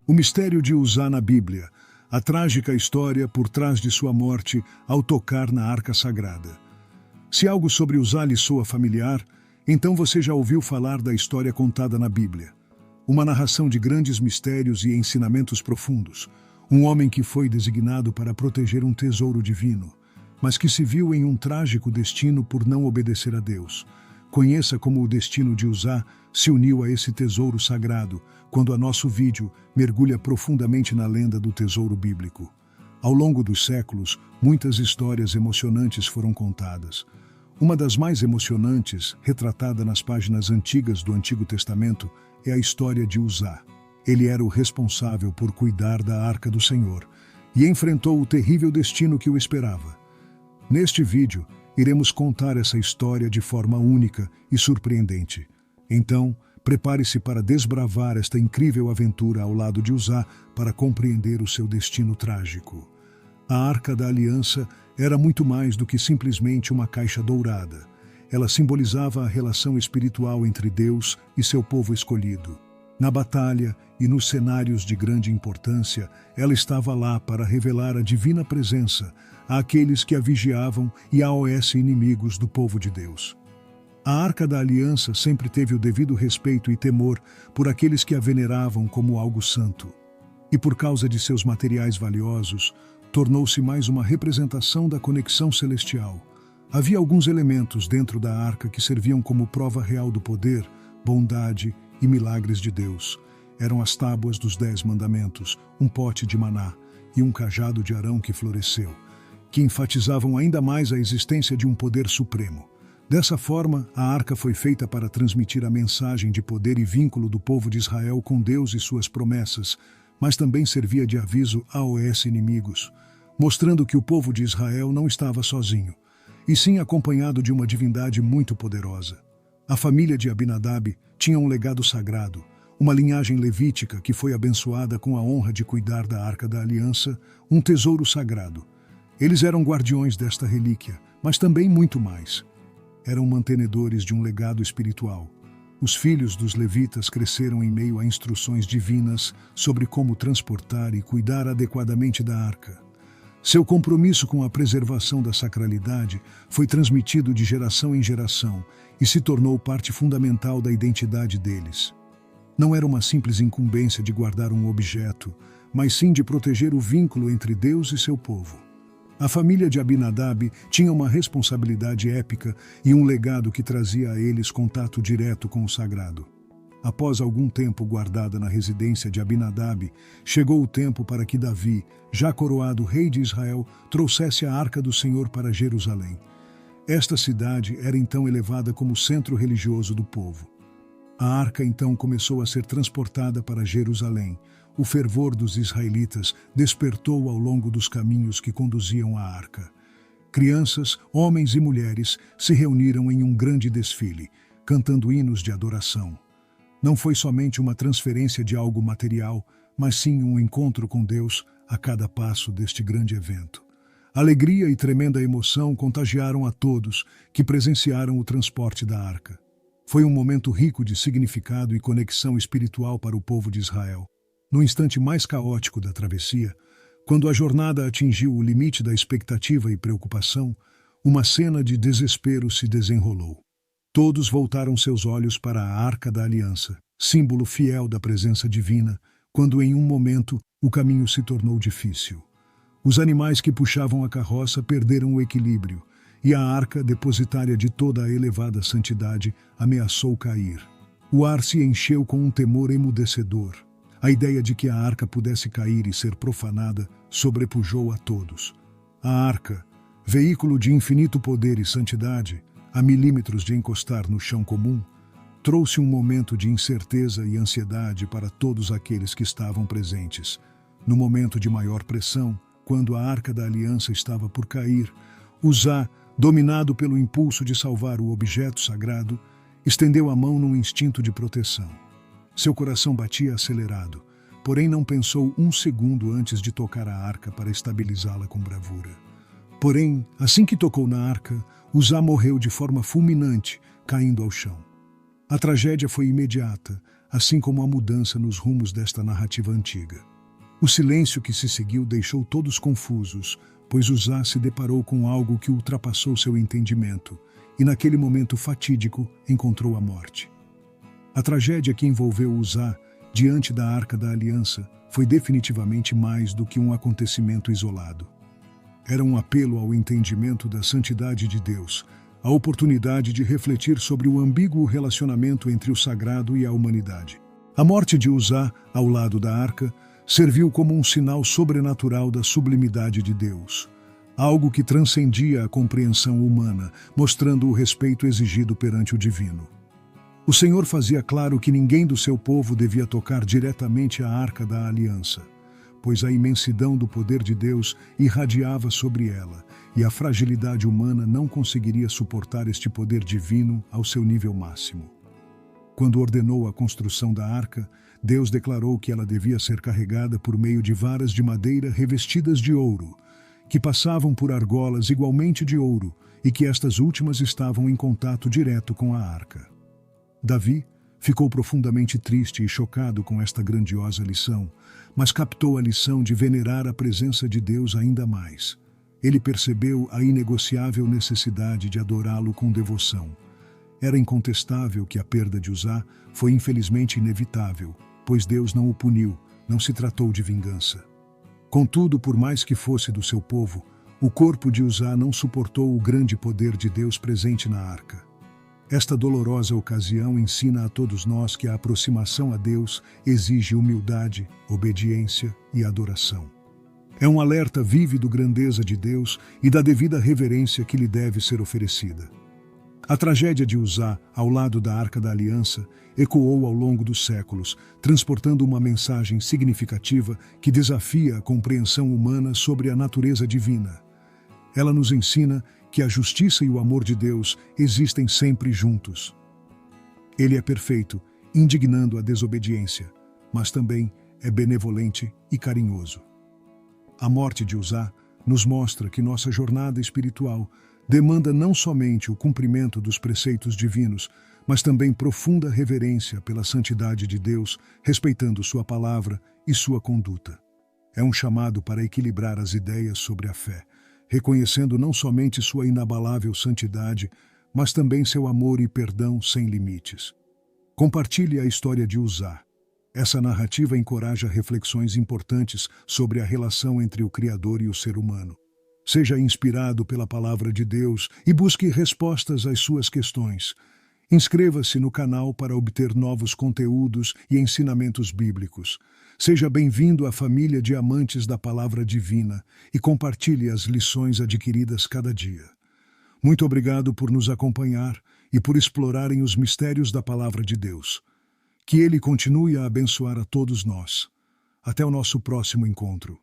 O mistério de Uzá na Bíblia, a trágica história por trás de sua morte ao tocar na arca sagrada. Se algo sobre Uzá lhe soa familiar, então você já ouviu falar da história contada na Bíblia. Uma narração de grandes mistérios e ensinamentos profundos. Um homem que foi designado para proteger um tesouro divino, mas que se viu em um trágico destino por não obedecer a Deus. Conheça como o destino de Uzá se uniu a esse tesouro sagrado, quando a nosso vídeo mergulha profundamente na lenda do tesouro bíblico. Ao longo dos séculos, muitas histórias emocionantes foram contadas. Uma das mais emocionantes, retratada nas páginas antigas do Antigo Testamento, é a história de Uzá. Ele era o responsável por cuidar da Arca do Senhor e enfrentou o terrível destino que o esperava. Neste vídeo, iremos contar essa história de forma única e surpreendente. Então, prepare-se para desbravar esta incrível aventura ao lado de Uzá para compreender o seu destino trágico. A Arca da Aliança era muito mais do que simplesmente uma caixa dourada. Ela simbolizava a relação espiritual entre Deus e seu povo escolhido. Na batalha e nos cenários de grande importância, ela estava lá para revelar a divina presença àqueles que a vigiavam e aos inimigos do povo de Deus. A Arca da Aliança sempre teve o devido respeito e temor por aqueles que a veneravam como algo santo. E por causa de seus materiais valiosos, tornou-se mais uma representação da conexão celestial. Havia alguns elementos dentro da arca que serviam como prova real do poder, bondade e milagres de Deus. Eram as tábuas dos 10 mandamentos, um pote de maná e um cajado de Arão que floresceu, que enfatizavam ainda mais a existência de um poder supremo. Dessa forma, a arca foi feita para transmitir a mensagem de poder e vínculo do povo de Israel com Deus e suas promessas, mas também servia de aviso aos inimigos, mostrando que o povo de Israel não estava sozinho, e sim acompanhado de uma divindade muito poderosa. A família de Abinadab tinha um legado sagrado, uma linhagem levítica que foi abençoada com a honra de cuidar da Arca da Aliança, um tesouro sagrado. Eles eram guardiões desta relíquia, mas também muito mais. Eram mantenedores de um legado espiritual. Os filhos dos levitas cresceram em meio a instruções divinas sobre como transportar e cuidar adequadamente da arca. Seu compromisso com a preservação da sacralidade foi transmitido de geração em geração e se tornou parte fundamental da identidade deles. Não era uma simples incumbência de guardar um objeto, mas sim de proteger o vínculo entre Deus e seu povo. A família de Abinadab tinha uma responsabilidade épica e um legado que trazia a eles contato direto com o sagrado. Após algum tempo guardada na residência de Abinadab, chegou o tempo para que Davi, já coroado rei de Israel, trouxesse a Arca do Senhor para Jerusalém. Esta cidade era então elevada como centro religioso do povo. A arca então começou a ser transportada para Jerusalém. O fervor dos israelitas despertou ao longo dos caminhos que conduziam à arca. Crianças, homens e mulheres se reuniram em um grande desfile, cantando hinos de adoração. Não foi somente uma transferência de algo material, mas sim um encontro com Deus a cada passo deste grande evento. Alegria e tremenda emoção contagiaram a todos que presenciaram o transporte da arca. Foi um momento rico de significado e conexão espiritual para o povo de Israel. No instante mais caótico da travessia, quando a jornada atingiu o limite da expectativa e preocupação, uma cena de desespero se desenrolou. Todos voltaram seus olhos para a Arca da Aliança, símbolo fiel da presença divina, quando em um momento o caminho se tornou difícil. Os animais que puxavam a carroça perderam o equilíbrio, e a arca, depositária de toda a elevada santidade, ameaçou cair. O ar se encheu com um temor emudecedor. A ideia de que a arca pudesse cair e ser profanada sobrepujou a todos. A arca, veículo de infinito poder e santidade, a milímetros de encostar no chão comum, trouxe um momento de incerteza e ansiedade para todos aqueles que estavam presentes. No momento de maior pressão, quando a Arca da Aliança estava por cair, Uzá, dominado pelo impulso de salvar o objeto sagrado, estendeu a mão num instinto de proteção. Seu coração batia acelerado, porém não pensou um segundo antes de tocar a arca para estabilizá-la com bravura. Porém, assim que tocou na arca, Uzá morreu de forma fulminante, caindo ao chão. A tragédia foi imediata, assim como a mudança nos rumos desta narrativa antiga. O silêncio que se seguiu deixou todos confusos, pois Uzá se deparou com algo que ultrapassou seu entendimento, e naquele momento fatídico encontrou a morte. A tragédia que envolveu Uzá diante da Arca da Aliança foi definitivamente mais do que um acontecimento isolado. Era um apelo ao entendimento da santidade de Deus, a oportunidade de refletir sobre o ambíguo relacionamento entre o sagrado e a humanidade. A morte de Uzá, ao lado da arca, serviu como um sinal sobrenatural da sublimidade de Deus, algo que transcendia a compreensão humana, mostrando o respeito exigido perante o divino. O Senhor fazia claro que ninguém do seu povo devia tocar diretamente a Arca da Aliança, pois a imensidão do poder de Deus irradiava sobre ela, e a fragilidade humana não conseguiria suportar este poder divino ao seu nível máximo. Quando ordenou a construção da arca, Deus declarou que ela devia ser carregada por meio de varas de madeira revestidas de ouro, que passavam por argolas igualmente de ouro, e que estas últimas estavam em contato direto com a arca. Davi ficou profundamente triste e chocado com esta grandiosa lição, mas captou a lição de venerar a presença de Deus ainda mais. Ele percebeu a inegociável necessidade de adorá-lo com devoção. Era incontestável que a perda de Uzá foi infelizmente inevitável, pois Deus não o puniu, não se tratou de vingança. Contudo, por mais que fosse do seu povo, o corpo de Uzá não suportou o grande poder de Deus presente na arca. Esta dolorosa ocasião ensina a todos nós que a aproximação a Deus exige humildade, obediência e adoração. É um alerta vívido da grandeza de Deus e da devida reverência que lhe deve ser oferecida. A tragédia de Uzá, ao lado da Arca da Aliança, ecoou ao longo dos séculos, transportando uma mensagem significativa que desafia a compreensão humana sobre a natureza divina. Ela nos ensina que a justiça e o amor de Deus existem sempre juntos. Ele é perfeito, indignando a desobediência, mas também é benevolente e carinhoso. A morte de Uzá nos mostra que nossa jornada espiritual demanda não somente o cumprimento dos preceitos divinos, mas também profunda reverência pela santidade de Deus, respeitando sua palavra e sua conduta. É um chamado para equilibrar as ideias sobre a fé, reconhecendo não somente sua inabalável santidade, mas também seu amor e perdão sem limites. Compartilhe a história de Uzá. Essa narrativa encoraja reflexões importantes sobre a relação entre o Criador e o ser humano. Seja inspirado pela palavra de Deus e busque respostas às suas questões. Inscreva-se no canal para obter novos conteúdos e ensinamentos bíblicos. Seja bem-vindo à família de amantes da palavra divina e compartilhe as lições adquiridas cada dia. Muito obrigado por nos acompanhar e por explorarem os mistérios da palavra de Deus. Que Ele continue a abençoar a todos nós. Até o nosso próximo encontro.